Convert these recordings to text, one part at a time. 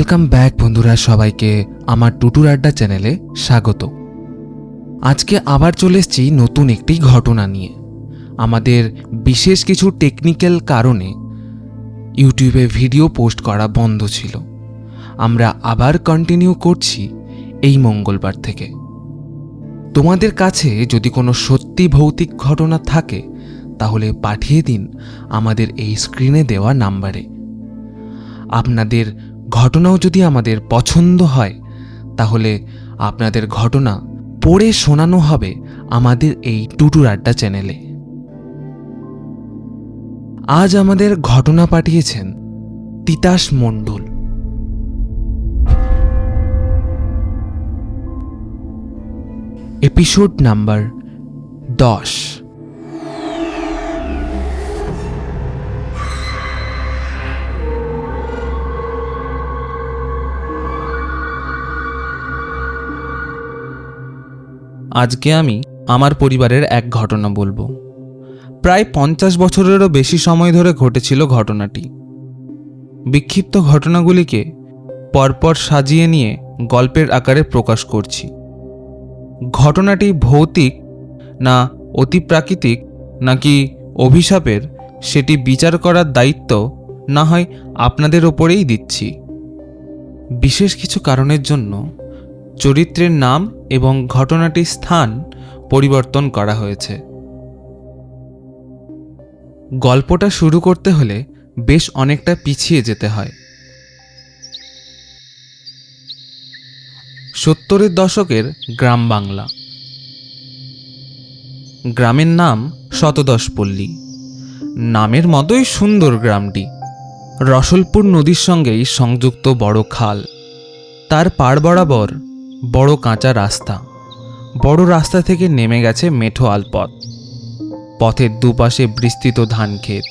Welcome back বন্ধুরা, সবাইকে আমার টুটুর আড্ডা চ্যানেলে স্বাগত। আজকে আবার চলে এসেছি নতুন একটি ঘটনা নিয়ে। আমাদের বিশেষ কিছু টেকনিক্যাল কারণে ইউটিউবে ভিডিও পোস্ট করা বন্ধ ছিল। আমরা আবার কন্টিনিউ করছি এই মঙ্গলবার থেকে। তোমাদের কাছে যদি কোনো সত্যি ভৌতিক ঘটনা থাকে তাহলে পাঠিয়ে দিন আমাদের এই স্ক্রিনে দেওয়া নাম্বারে। আপনাদের ঘটনাও যদি আমাদের পছন্দ হয় তাহলে আপনাদের ঘটনা পড়ে শোনানো হবে আমাদের এই টুটুর আড্ডা চ্যানেলে। আজ আমাদের ঘটনা পাঠিয়েছেন তিতাস মণ্ডল। Episode number 10। আজকে আমি আমার পরিবারের এক ঘটনা বলবো। প্রায় 50 বছরেরও বেশি সময় ধরে ঘটেছিল ঘটনাটি। বিক্ষিপ্ত ঘটনাগুলিকে পরপর সাজিয়ে নিয়ে গল্পের আকারে প্রকাশ করছি। ঘটনাটি ভৌতিক না অতিপ্রাকৃতিক নাকি অভিশাপের সেটি বিচার করার দায়িত্ব না হয় আপনাদের ওপরেই দিচ্ছি। বিশেষ কিছু কারণের জন্য চরিত্রের নাম এবং ঘটনাটির স্থান পরিবর্তন করা হয়েছে। গল্পটা শুরু করতে হলে বেশ অনেকটা পিছিয়ে যেতে হয়। 70-এর দশকের গ্রাম বাংলা। গ্রামের নাম শতদশপল্লী। নামের মতোই সুন্দর গ্রামটি। রসলপুর নদীর সঙ্গেই সংযুক্ত বড় খাল, তার পাড় বরাবর বড় কাঁচা রাস্তা। বড় রাস্তা থেকে নেমে গেছে মেঠো আলপথ। পথের দুপাশে বিস্তৃত ধান ক্ষেত।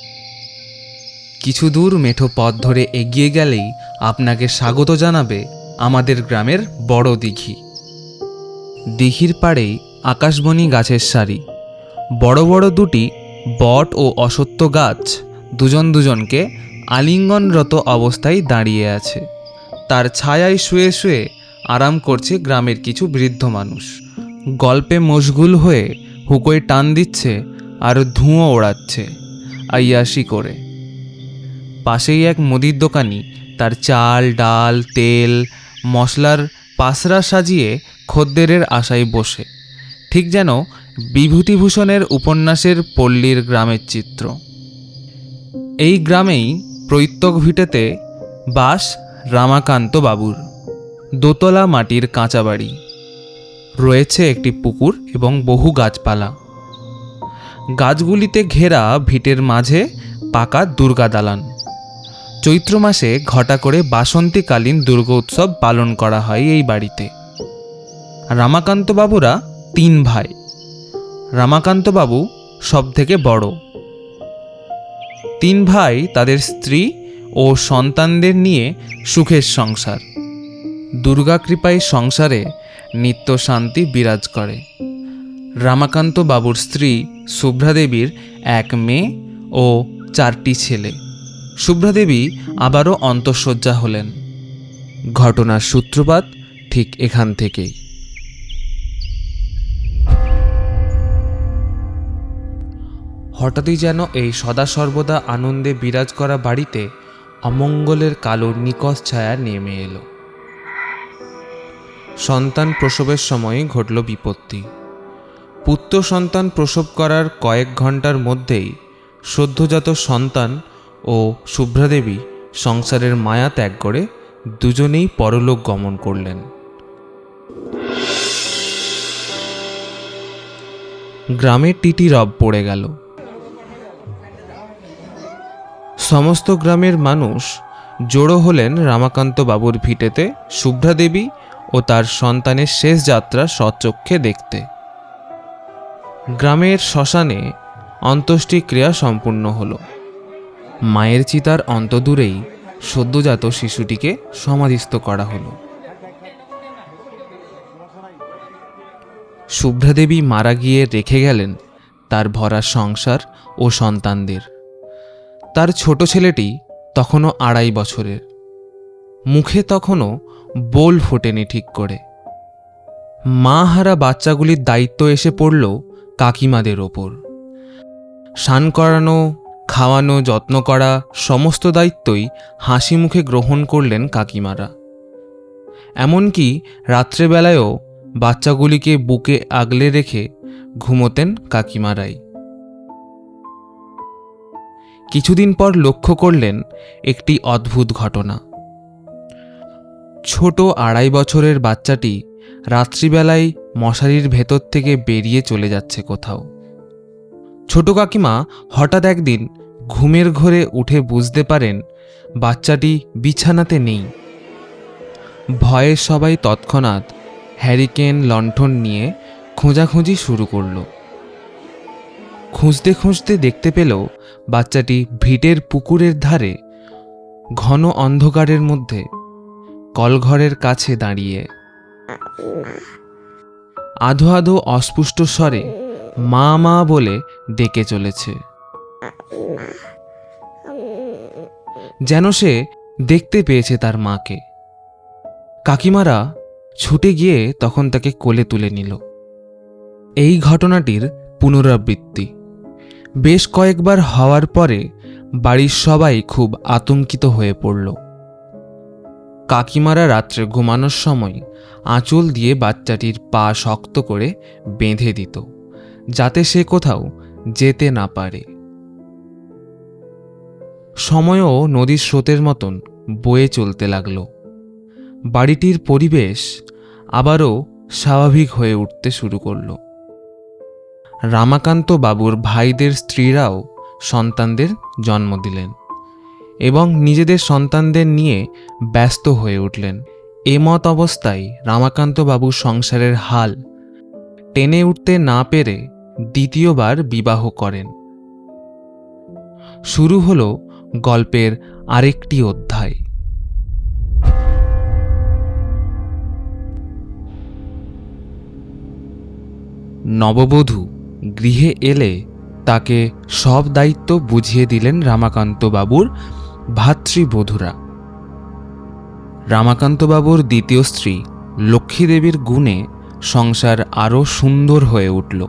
কিছু দূর মেঠো পথ ধরে এগিয়ে গেলেই আপনাকে স্বাগত জানাবে আমাদের গ্রামের বড় দিঘি। দিঘির পাড়েই আকাশবনী গাছের সারি। বড় বড় দুটি বট ও অশ্বত্থ গাছ দুজন দুজনকে আলিঙ্গনরত অবস্থায় দাঁড়িয়ে আছে। তার ছায়ায় শুয়ে শুয়ে আরাম করছে গ্রামের কিছু বৃদ্ধ মানুষ। গল্পে মশগুল হয়ে হুকোয় টান দিচ্ছে আর ধুঁয়ো ওড়াচ্ছে আইয়াসি করে। পাশেই এক মুদির দোকানি তার চাল ডাল তেল মশলার পাসরা সাজিয়ে খদ্দেরের আশায় বসে, ঠিক যেন বিভূতিভূষণের উপন্যাসের পল্লীর গ্রামের চিত্র। এই গ্রামেই প্রত্যেক ভিটেতে বাস রামাকান্ত বাবুর। দোতলা মাটির কাঁচা বাড়ি, রয়েছে একটি পুকুর এবং বহু গাছপালা। গাছগুলিতে ঘেরা ভিটের মাঝে পাকা দুর্গা দালান। চৈত্র মাসে ঘটা করে বাসন্তীকালীন দুর্গা উৎসব পালন করা হয় এই বাড়িতে। রামাকান্ত বাবুরা 3 ভাই। রামাকান্ত বাবু সব থেকে বড়। 3 ভাই তাদের স্ত্রী ও সন্তানদের নিয়ে সুখের সংসার। দুর্গা কৃপায় সংসারে নিত্য শান্তি বিরাজ করে। রামাকান্ত বাবুর স্ত্রী শুভ্রাদেবীর 1 মেয়ে ও 4টি ছেলে। শুভ্রাদেবী আবারও অন্তঃসজ্জা হলেন। ঘটনার সূত্রপাত ঠিক এখান থেকেই। হঠাৎই যেন এই সদা সর্বদা আনন্দে বিরাজ করা বাড়িতে অমঙ্গলের কালো নিকষ ছায়া নেমে এলো। সন্তান প্রসবের সময় ঘটল বিপত্তি। পুত্র সন্তান প্রসব করার কয়েক ঘন্টার মধ্যেই সদ্যজাত সন্তান ও শুভ্রাদেবী সংসারের মায়া ত্যাগ করে দুজনেই পরলোক গমন করলেন। গ্রামের টিটি রব পড়ে গেল। সমস্ত গ্রামের মানুষ জড়ো হলেন রামাকান্ত বাবুর ভিটেতে শুভ্রাদেবী ও তার সন্তানের শেষ যাত্রা স্বচক্ষে দেখতে। গ্রামের শ্মশানে অন্ত্যেষ্টিক্রিয়া সম্পূর্ণ হলো। মায়ের চিতার অন্তদূরেই সদ্যজাত শিশুটিকে সমাধিস্থ করা হলো। শুভ্রাদেবী মারা গিয়ে রেখে গেলেন তার ভরা সংসার ও সন্তানদের। তার ছোট ছেলেটি তখনও 2.5 বছরের। মুখে তখনও বোল ফোটেনি ঠিক করে। মা হারা বাচ্চাগুলির দায়িত্ব এসে পড়ল কাকিমাদের ওপর। স্নান করানো, খাওয়ানো, যত্ন করা সমস্ত দায়িত্বই হাসি মুখে গ্রহণ করলেন কাকিমারা। এমনকি রাত্রেবেলায়ও বাচ্চাগুলিকে বুকে আগলে রেখে ঘুমোতেন কাকিমারাই। কিছুদিন পর লক্ষ্য করলেন একটি অদ্ভুত ঘটনা। ছোট 2.5 বছরের বাচ্চাটি রাত্রিবেলায় মশারির ভেতর থেকে বেরিয়ে চলে যাচ্ছে কোথাও। ছোট কাকিমা হঠাৎ একদিন ঘুমের ঘোরে উঠে বুঝতে পারেন বাচ্চাটি বিছানাতে নেই। ভয়ে সবাই তৎক্ষণাৎ হ্যারিকেন, লণ্ঠন নিয়ে খোঁজাখুঁজি শুরু করল। খুঁজতে খুঁজতে দেখতে পেল বাচ্চাটি ভিটের পুকুরের ধারে ঘন অন্ধকারের মধ্যে কলঘরের কাছে দাঁড়িয়ে আধো আধো অস্পষ্ট স্বরে মা মা বলে ডেকে চলেছে, যেন সে দেখতে পেয়েছে তার মাকে। কাকিমারা ছুটে গিয়ে তখন তাকে কোলে তুলে নিল। এই ঘটনাটির পুনরাবৃত্তি বেশ কয়েকবার হওয়ার পরে বাড়ির সবাই খুব আতঙ্কিত হয়ে পড়ল। কাকিমারা রাত্রে ঘুমানোর সময় আঁচল দিয়ে বাচ্চাটির পা শক্ত করে বেঁধে দিত, যাতে সে কোথাও যেতে না পারে। সময়ও নদীর স্রোতের মতন বয়ে চলতে লাগল। বাড়িটির পরিবেশ আবারও স্বাভাবিক হয়ে উঠতে শুরু করল। রামাকান্ত বাবুর ভাইদের স্ত্রীরাও সন্তানদের জন্ম দিলেন এবং নিজেদের সন্তানদের নিয়ে ব্যস্ত হয়ে উঠলেন। এমত অবস্থায় রামাকান্ত বাবুর সংসারের হাল টেনে উঠতে না পেরে দ্বিতীয়বার বিবাহ করেন। শুরু হলো গল্পের আরেকটি অধ্যায়। নববধূ গৃহে এলে তাকে সব দায়িত্ব বুঝিয়ে দিলেন রামাকান্ত বাবুর ভাতৃবধূরা। রামাকান্ত বাবুর দ্বিতীয় স্ত্রী লক্ষ্মীদেবীর গুণে সংসার আরও সুন্দর হয়ে উঠল।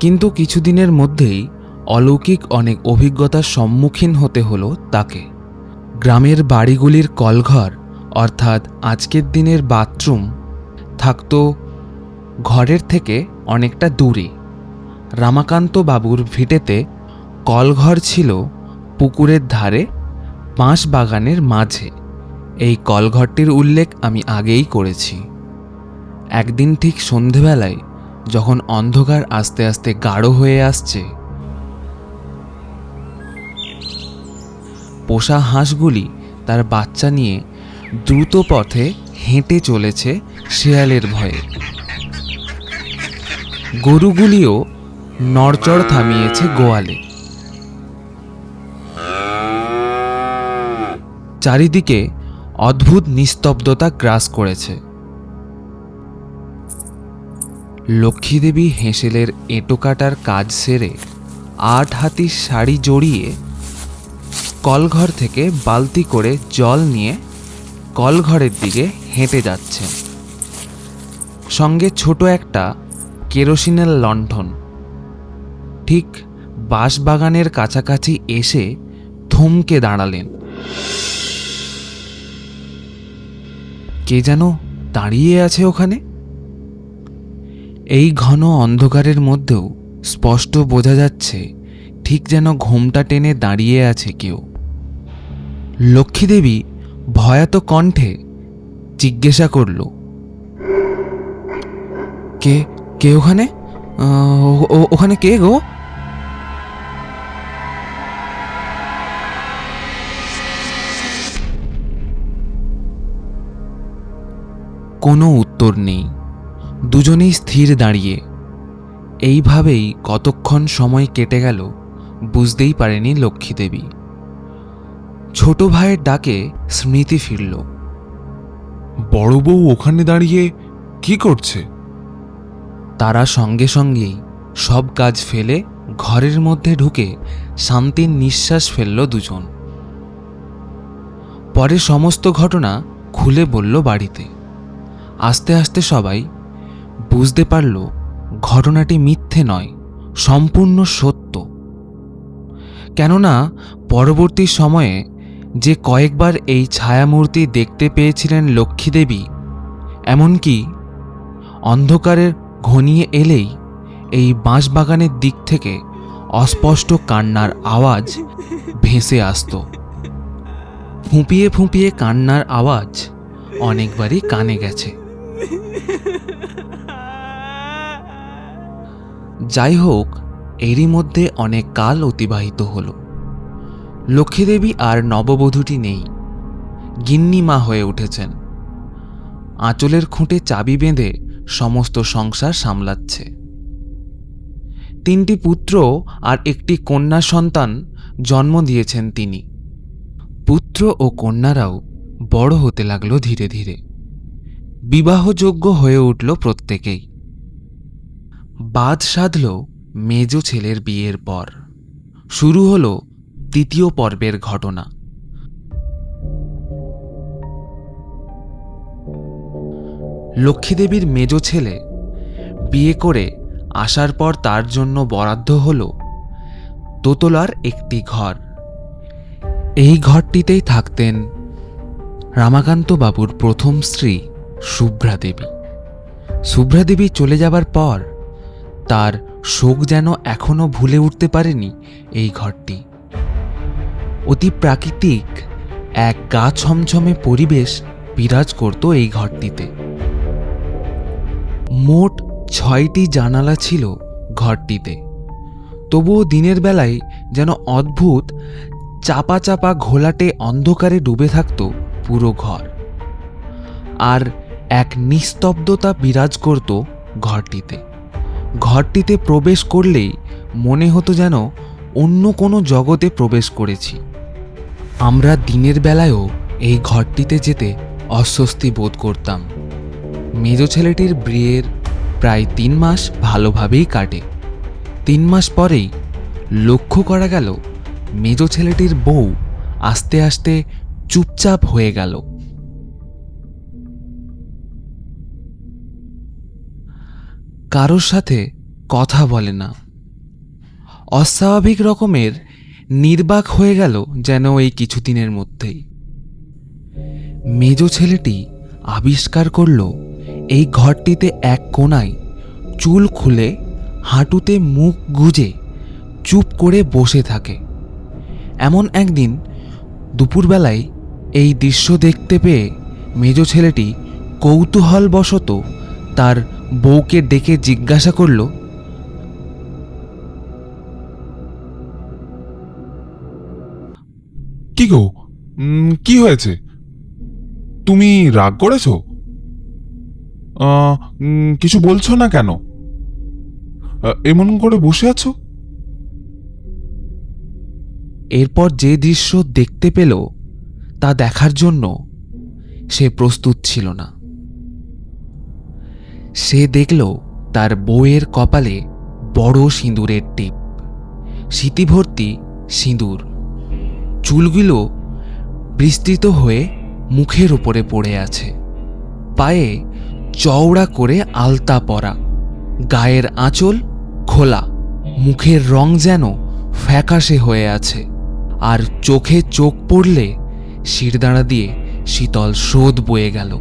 কিন্তু কিছুদিনের মধ্যেই অলৌকিক অনেক অভিজ্ঞতার সম্মুখীন হতে হলো তাকে। গ্রামের বাড়িগুলির কলঘর অর্থাৎ আজকের দিনের বাথরুম থাকতো ঘরের থেকে অনেকটা দূরে। রামাকান্ত বাবুর ভিটেতে কলঘর ছিল পুকুরের ধারে বাঁশ বাগানের মাঝে। এই কলঘরটির উল্লেখ আমি আগেই করেছি। একদিন ঠিক সন্ধেবেলায় যখন অন্ধকার আস্তে আস্তে গাঢ় হয়ে আসছে, পোষা হাঁসগুলি তার বাচ্চা নিয়ে দ্রুত পথে হেঁটে চলেছে শেয়ালের ভয়ে। গরুগুলিও নড়চড় থামিয়েছে গোয়ালে। চারিদিকে অদ্ভুত নিস্তব্ধতা গ্রাস করেছে। লক্ষ্মীদেবী হেঁসেলের এঁটো কাটার কাজ সেরে 8 হাতির শাড়ি জড়িয়ে কলঘর থেকে বালতি করে জল নিয়ে কলঘরের দিকে হেঁটে যাচ্ছেন। সঙ্গে ছোট একটা কেরোসিনের লণ্ঠন। ঠিক বাঁশবাগানের কাছাকাছি এসে থমকে দাঁড়ালেন। কে যেন দাঁড়িয়ে আছে ওখানে। এই ঘন অন্ধকারের মধ্যেও স্পষ্ট বোঝা যাচ্ছে ঠিক যেন ঘোমটা টেনে দাঁড়িয়ে আছে কেউ। লক্ষ্মীদেবী ভয়াত কণ্ঠে জিজ্ঞাসা করল, কে কে ওখানে? ওখানে কে গো? কোনো উত্তর নেই। দুজনেই স্থির দাঁড়িয়ে। এইভাবেই কতক্ষণ সময় কেটে গেল বুঝতেই পারেনি লক্ষ্মীদেবী। ছোট ভাইয়ের ডাকে স্মৃতি ফিরল। বড় বউ ওখানে দাঁড়িয়ে কি করছে? তারা সঙ্গে সঙ্গেই সব কাজ ফেলে ঘরের মধ্যে ঢুকে শান্তির নিঃশ্বাস ফেলল দুজন। পরে সমস্ত ঘটনা খুলে বলল বাড়িতে। আস্তে আস্তে সবাই বুঝতে পারল ঘটনাটি মিথ্যে নয়, সম্পূর্ণ সত্য। কেননা পরবর্তী সময়ে যে কয়েকবার এই ছায়ামূর্তি দেখতে পেয়েছিলেন লক্ষ্মীদেবী, এমনকি অন্ধকারের ঘনিয়ে এলেই এই বাঁশবাগানের দিক থেকে অস্পষ্ট কান্নার আওয়াজ ভেসে আসত। ফুঁপিয়ে ফুঁপিয়ে কান্নার আওয়াজ অনেকবারই কানে গেছে। যাই হোক, এরই মধ্যে অনেক কাল অতিবাহিত হল। লক্ষ্মীদেবী আর নববধূটি নেই, গিন্নি মা হয়ে উঠেছেন। আঁচলের খুঁটে চাবি বেঁধে সমস্ত সংসার সামলাচ্ছে। 3টি পুত্র আর একটি কন্যা সন্তান জন্ম দিয়েছেন তিনি। পুত্র ও কন্যারাও বড় হতে লাগলো ধীরে ধীরে। বিবাহযোগ্য হয়ে উঠল প্রত্যেকেই। বাদ সাধল মেজ ছেলের বিয়ের পর। শুরু হলো 3য় পর্বের ঘটনা। লক্ষ্মীদেবীর মেজ ছেলে বিয়ে করে আসার পর তার জন্য বরাদ্দ হল দোতলার একটি ঘর। এই ঘরটিতেই থাকতেন রামাকান্ত বাবুর প্রথম স্ত্রী শুভ্রা দেবী। শুভ্রা দেবী চলে যাবার পর তার শোক যেন এখনো ভুলে উঠতে পারেনি এই ঘরটি। অতি প্রাকৃতিক এক গা ছমছমে পরিবেশ বিরাজ করত এই ঘরটিতে। মোট 6টি জানালা ছিল ঘরটিতে। তবুও দিনের বেলায় যেন অদ্ভুত চাপা চাপা ঘোলাটে অন্ধকারে ডুবে থাকত পুরো ঘর। আর এক নিস্তব্ধতা বিরাজ করত ঘরটিতে। ঘরটিতে প্রবেশ করলেই মনে হতো যেন অন্য কোনো জগতে প্রবেশ করেছি। আমরা দিনের বেলায়ও এই ঘরটিতে যেতে অস্বস্তি বোধ করতাম। মেজ ছেলেটির বিয়ের প্রায় 3 মাস ভালোভাবেই কাটে। 3 মাস পরেই লক্ষ্য করা গেল মেজ ছেলেটির বউ আস্তে আস্তে চুপচাপ হয়ে গেল। কারোর সাথে কথা বলে না, অস্বাভাবিক রকমের নির্বাক হয়ে গেল যেন এই কিছুদিনের মধ্যেই। মেজ ছেলেটি আবিষ্কার করল এই ঘরটিতে এক কোণায় চুল খুলে হাঁটুতে মুখ গুজে চুপ করে বসে থাকে। এমন একদিন দুপুরবেলায় এই দৃশ্য দেখতে পেয়ে মেজ ছেলেটি কৌতূহলবশত তার বউকে ডেকে জিজ্ঞাসা করল, কি গো, কি হয়েছে? তুমি রাগ করেছো? কিছু বলছো না কেন? এমন করে বসে আছো? এরপর যে দৃশ্য দেখতে পেল তা দেখার জন্য সে প্রস্তুত ছিল না। সে দেখল তার বউয়ের কপালে বড় সিঁদুরের টিপ, স্মৃতিভর্তি সিঁদুর। চুলগুলো বিস্তৃত হয়ে মুখের উপরে পড়ে আছে। পায়ে চওড়া করে আলতা পরা, গায়ের আঁচল খোলা, মুখের রং যেন ফ্যাকাশে হয়ে আছে। আর চোখে চোখ পড়লে শিরদাঁড়া দিয়ে শীতল স্রোত বয়ে গেল।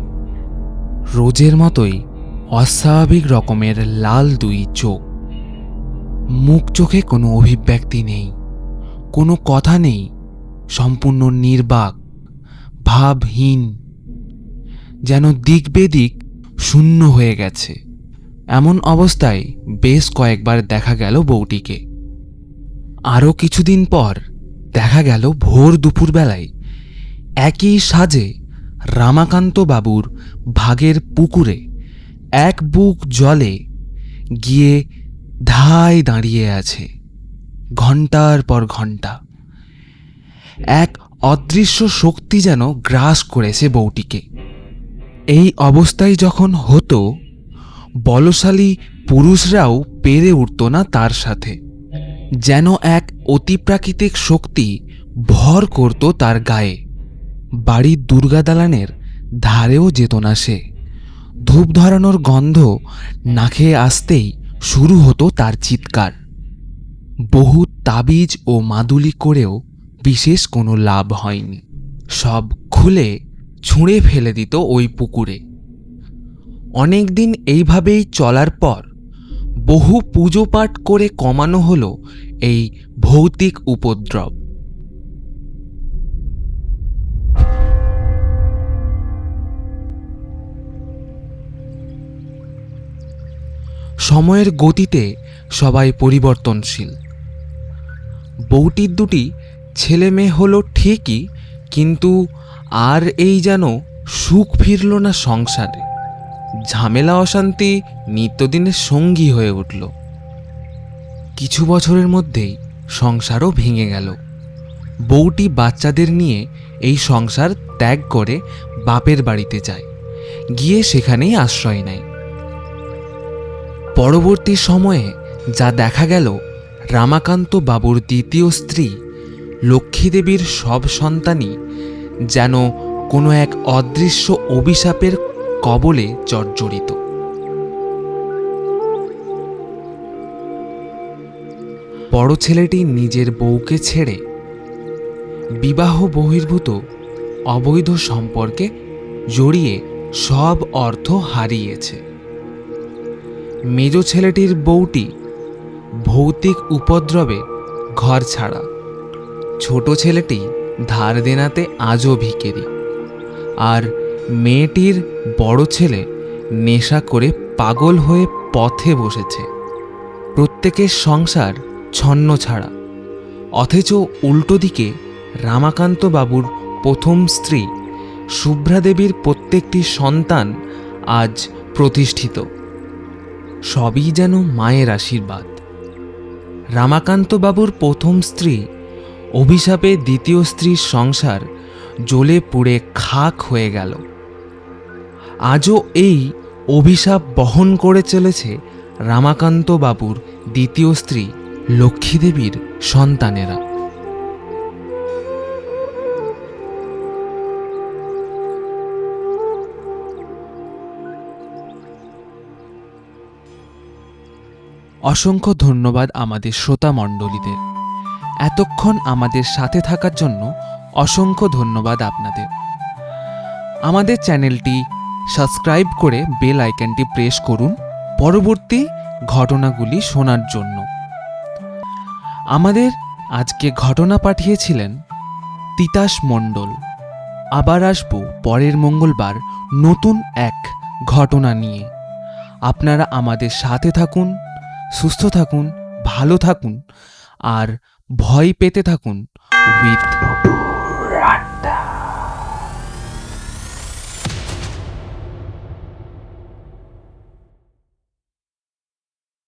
রোজের মতোই অস্বাভাবিক রকমের লাল 2 চোখ। মুখ চোখে কোনো অভিব্যক্তি নেই, কোনো কথা নেই, সম্পূর্ণ নির্বাক, ভাবহীন, যেন দিক বেদিক শূন্য হয়ে গেছে। এমন অবস্থায় বেশ কয়েকবার দেখা গেল বউটিকে। আরও কিছুদিন পর দেখা গেল ভোর দুপুরবেলায় একই সাজে রামাকান্ত বাবুর ভাগের পুকুরে এক বুক জলে গিয়ে ধায় দাঁড়িয়ে আছে ঘণ্টার পর ঘণ্টা। এক অদৃশ্য শক্তি যেন গ্রাস করেছে বউটিকে। এই অবস্থায় যখন হতো, বলশালী পুরুষরাও পেরে উঠত না তার সাথে। যেন এক অতিপ্রাকৃতিক শক্তি ভর করত তার গায়ে, বাড়ির দুর্গা দালানের ধারেও যেত না সে। ধূপ ধরানোর গন্ধ নাকে আসতেই শুরু হতো তার চিৎকার। বহু তাবিজ ও মাদুলি করেও বিশেষ কোনো লাভ হয়নি। সব খুলে ছুঁড়ে ফেলে দিত ওই পুকুরে। অনেক দিন এইভাবেই চলার পর বহু পুজো পাঠ করে কমানো হলো এই ভৌতিক উপদ্রব। সময়ের গতিতে সবাই পরিবর্তনশীল। বউটির দুটি ছেলে মেয়ে হলো ঠিকই, কিন্তু আর এই যেন সুখ ফিরল না সংসারে। ঝামেলা অশান্তি নিত্যদিনের সঙ্গী হয়ে উঠল। কিছু বছরের মধ্যেই সংসারও ভেঙে গেল। বউটি বাচ্চাদের নিয়ে এই সংসার ত্যাগ করে বাপের বাড়িতে যায়, গিয়ে সেখানেই আশ্রয় নেয়। পরবর্তী সময়ে যা দেখা গেল, রামাকান্ত বাবুর দ্বিতীয় স্ত্রী লক্ষ্মীদেবীর সব সন্তানই যেন কোনো এক অদৃশ্য অভিশাপের কবলে জর্জরিত। বড় ছেলেটি নিজের বউকে ছেড়ে বিবাহ বহির্ভূত অবৈধ সম্পর্কে জড়িয়ে সব অর্থ হারিয়েছে। মেজ ছেলেটির বউটি ভৌতিক উপদ্রবে ঘর ছাড়া। ছোট ছেলেটি ধার দেনাতে আজও ভিখেরি। আর মেয়েটির বড় ছেলে নেশা করে পাগল হয়ে পথে বসেছে। প্রত্যেকের সংসার ছন্ন ছাড়া। অথচ উল্টো দিকে রামাকান্ত বাবুর প্রথম স্ত্রী শুভ্রা দেবীর প্রত্যেকটি সন্তান আজ প্রতিষ্ঠিত। সবই যেন মায়ের আশীর্বাদ। রামাকান্ত বাবুর প্রথম স্ত্রী অভিশাপে দ্বিতীয় স্ত্রীর সংসার জ্বলে পুড়ে খাক হয়ে গেল। আজও এই অভিশাপ বহন করে চলেছে রামাকান্ত বাবুর দ্বিতীয় স্ত্রী লক্ষ্মীদেবীর সন্তানেরা। অসংখ্য ধন্যবাদ আমাদের শ্রোতা মণ্ডলীদের। এতক্ষণ আমাদের সাথে থাকার জন্য অসংখ্য ধন্যবাদ আপনাদের। আমাদের চ্যানেলটি সাবস্ক্রাইব করে বেল আইকনটি প্রেস করুন পরবর্তী ঘটনাগুলি শোনার জন্য। আমাদের আজকে ঘটনা পাঠিয়েছিলেন তিতাস মণ্ডল। আবার আসবো পরের মঙ্গলবার নতুন এক ঘটনা নিয়ে। আপনারা আমাদের সাথে থাকুন, সুস্থ থাকুন, ভালো থাকুন আর ভয় পেতে থাকুন উইথ